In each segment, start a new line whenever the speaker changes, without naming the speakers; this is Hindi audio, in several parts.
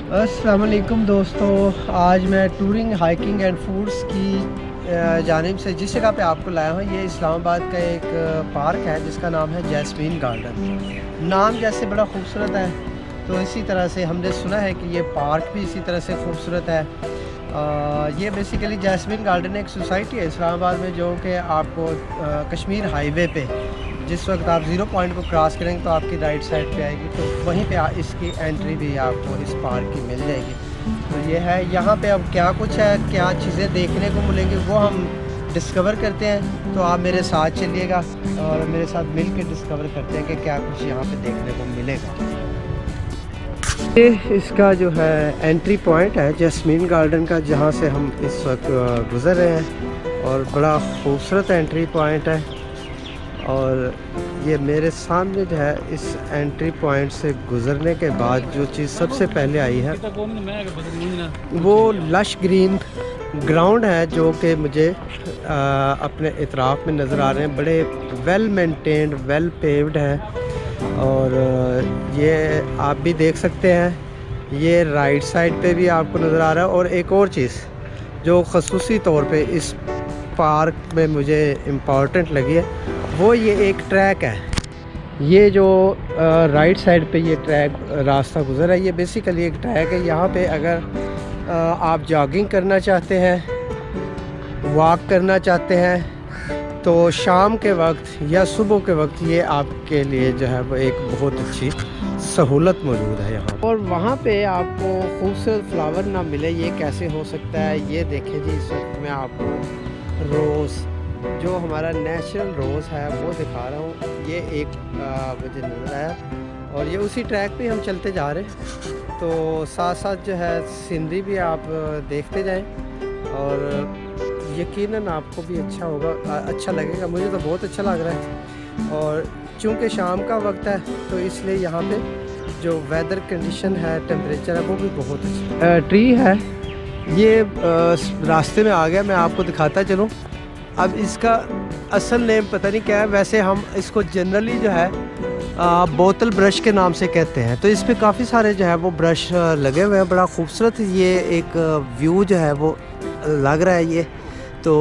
अस्सलाम वालेकुम दोस्तों, आज मैं टूरिंग हाइकिंग एंड फूड्स की जानिब से जिस जगह पे आपको लाया हूँ, ये इस्लामाबाद का एक पार्क है जिसका नाम है जैस्मीन गार्डन। नाम जैसे बड़ा खूबसूरत है, तो इसी तरह से हमने सुना है कि ये पार्क भी इसी तरह से खूबसूरत है। ये बेसिकली जैस्मीन गार्डन एक सोसाइटी है इस्लामाबाद में, जो कि आपको कश्मीर हाईवे पे जिस वक्त आप ज़ीरो पॉइंट को क्रॉस करेंगे तो आपकी राइट साइड पे आएगी, तो वहीं पे इसकी एंट्री भी आपको इस पार्क की मिल जाएगी। तो ये है, यहाँ पे अब क्या कुछ है, क्या चीज़ें देखने को मिलेंगी वो हम डिस्कवर करते हैं। तो आप मेरे साथ चलिएगा और मेरे साथ मिल के डिस्कवर करते हैं कि क्या कुछ यहाँ पे देखने को मिलेगा। ये इसका जो है एंट्री पॉइंट है जैस्मीन गार्डन का, जहाँ से हम इस वक्त गुज़र रहे हैं, और बड़ा खूबसूरत एंट्री पॉइंट है। और ये मेरे सामने जो है, इस एंट्री पॉइंट से गुज़रने के बाद जो चीज़ सबसे पहले आई है वो लश ग्रीन ग्राउंड है, जो कि मुझे अपने इतराफ़ में नज़र आ रहे हैं। बड़े वेल मेंटेन्ड, वेल पेव्ड है। और ये आप भी देख सकते हैं, ये राइट साइड पे भी आपको नज़र आ रहा है। और एक और चीज़ जो ख़ुसूसी तौर पे इस पार्क में मुझे इम्पॉर्टेंट लगी है, वो ये एक ट्रैक है। ये जो राइट साइड पे ये ट्रैक रास्ता गुज़र है, ये बेसिकली एक ट्रैक है। यहाँ पे अगर आप जॉगिंग करना चाहते हैं, वॉक करना चाहते हैं, तो शाम के वक्त या सुबह के वक्त ये आपके लिए जो है वो एक बहुत अच्छी सहूलत मौजूद है यहाँ। और वहाँ पे आपको खूबसूरत फ्लावर ना मिले, ये कैसे हो सकता है? ये देखें जी, इस वक्त मैं आपको रोज़, जो हमारा नेचुरल रोज़ है वो दिखा रहा हूँ। ये एक मुझे नज़र आया, और ये उसी ट्रैक पे हम चलते जा रहे हैं। तो साथ साथ जो है सीनरी भी आप देखते जाएं, और यकीनन आपको भी अच्छा होगा, अच्छा लगेगा। मुझे तो बहुत अच्छा लग रहा है। और चूँकि शाम का वक्त है, तो इसलिए यहाँ पे जो वेदर कंडीशन है, टेम्परेचर है, वो भी बहुत अच्छा। ट्री है, ये रास्ते में आ गया, मैं आपको दिखाता चलूँ। अब इसका असल नेम पता नहीं क्या है, वैसे हम इसको जनरली जो है बोतल ब्रश के नाम से कहते हैं। तो इस पे काफ़ी सारे जो है वो ब्रश लगे हुए हैं। बड़ा खूबसूरत ये एक व्यू जो है वो लग रहा है। ये तो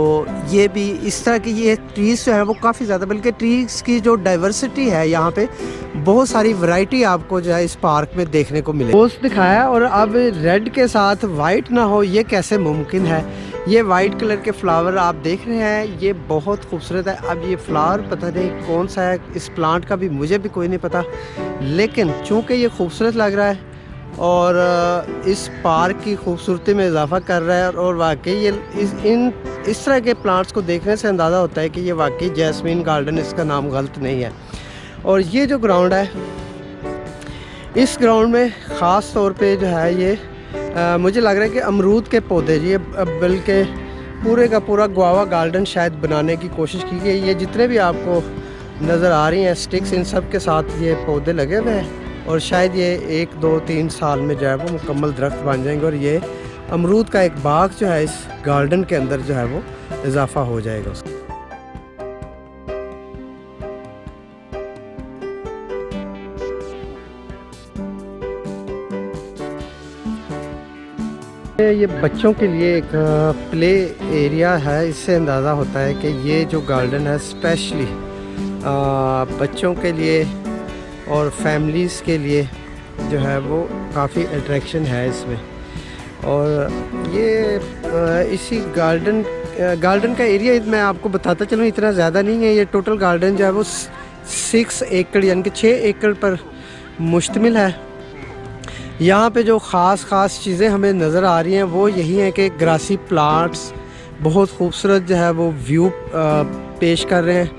ये भी इस तरह की ये ट्रीज़ जो है वो काफ़ी ज़्यादा, बल्कि ट्रीज़ की जो डाइवर्सिटी है यहाँ पे, बहुत सारी वैरायटी आपको जो है इस पार्क में देखने को मिले। पोस्ट दिखाया, और अब रेड के साथ वाइट ना हो, ये कैसे मुमकिन है? ये वाइट कलर के फ्लावर आप देख रहे हैं, ये बहुत खूबसूरत है। अब ये फ्लावर पता नहीं कौन सा है, इस प्लांट का भी मुझे भी कोई नहीं पता, लेकिन चूँकि ये खूबसूरत लग रहा है और इस पार्क की खूबसूरती में इजाफा कर रहा है, और वाकई ये इस तरह के प्लांट्स को देखने से अंदाज़ा होता है कि ये वाकई जैस्मीन गार्डन, इसका नाम गलत नहीं है। और ये जो ग्राउंड है, इस ग्राउंड में ख़ास तौर पे जो है ये मुझे लग रहा है कि अमरूद के पौधे, ये बल्कि पूरे का पूरा गुआवा गार्डन शायद बनाने की कोशिश की गई। ये जितने भी आपको नज़र आ रही हैं स्टिक्स, इन सब के साथ ये पौधे लगे हुए हैं, और शायद ये 1, 2, 3 साल में जो है वो मुकम्मल दरख्त बन जाएंगे, और ये अमरूद का एक बाग जो है इस गार्डन के अंदर जो है वो इजाफा हो जाएगा उसका। ये बच्चों के लिए एक प्ले एरिया है। इससे अंदाज़ा होता है कि ये जो गार्डन है स्पेशली बच्चों के लिए और फैमिलीज़ के लिए जो है वो काफ़ी अट्रैक्शन है इसमें। और ये इसी गार्डन का एरिया मैं आपको बताता चलूँ, इतना ज़्यादा नहीं है। ये टोटल गार्डन जो है वो 6 एकड़ यानी कि 6 एकड़ पर मुश्तमिल है। यहाँ पे जो ख़ास चीज़ें हमें नज़र आ रही हैं वो यही हैं कि ग्रासी प्लांट्स बहुत खूबसूरत जो है वो व्यू पेश कर रहे हैं।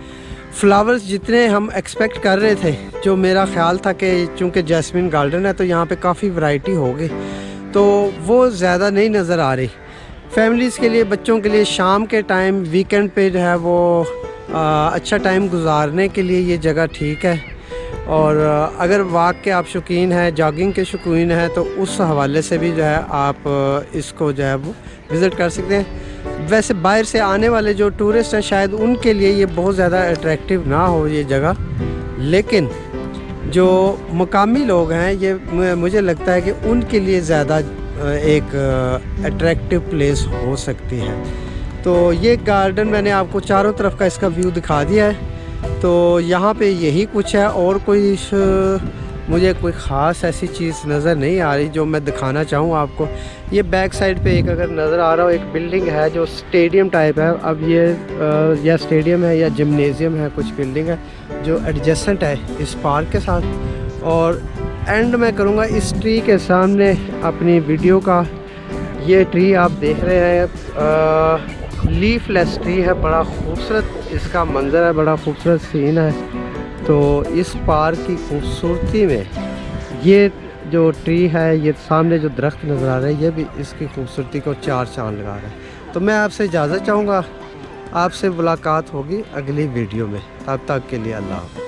फ्लावर्स जितने हम एक्सपेक्ट कर रहे थे, जो मेरा ख़्याल था कि चूँकि जैस्मीन गार्डन है तो यहाँ पे काफ़ी वैरायटी होगी, तो वो ज़्यादा नहीं नज़र आ रही। फैमिलीज़ के लिए, बच्चों के लिए शाम के टाइम, वीकेंड पे जो है वो अच्छा टाइम गुजारने के लिए ये जगह ठीक है। और अगर वॉक के आप शौकीन हैं, जॉगिंग के शौकीन हैं, तो उस हवाले से भी जो है आप इसको जो है वो विज़िट कर सकते हैं। वैसे बाहर से आने वाले जो टूरिस्ट हैं, शायद उनके लिए ये बहुत ज़्यादा अट्रैक्टिव ना हो ये जगह, लेकिन जो मकामी लोग हैं ये मुझे लगता है कि उनके लिए ज़्यादा एक अट्रैक्टिव प्लेस हो सकती है। तो ये गार्डन मैंने आपको चारों तरफ का इसका व्यू दिखा दिया है। तो यहाँ पे यही कुछ है, और कोई मुझे कोई ख़ास ऐसी चीज़ नज़र नहीं आ रही जो मैं दिखाना चाहूँ आपको। ये बैक साइड पे एक अगर नज़र आ रहा हो, एक बिल्डिंग है जो स्टेडियम टाइप है। अब ये या स्टेडियम है या जिम्नेज़ियम है, कुछ बिल्डिंग है जो एडजेसेंट है इस पार्क के साथ। और एंड मैं करूँगा इस ट्री के सामने अपनी वीडियो का। ये ट्री आप देख रहे हैं लीफलेस ट्री है, बड़ा खूबसूरत इसका मंज़र है, बड़ा खूबसूरत सीन है। तो इस पार्क की खूबसूरती में ये जो ट्री है, ये सामने जो दरख्त नज़र आ रहा है, ये भी इसकी खूबसूरती को चार चांद लगा रहा है। तो मैं आपसे इजाज़त चाहूँगा, आपसे मुलाकात होगी अगली वीडियो में। तब तक के लिए अल्लाह हाफ़िज़।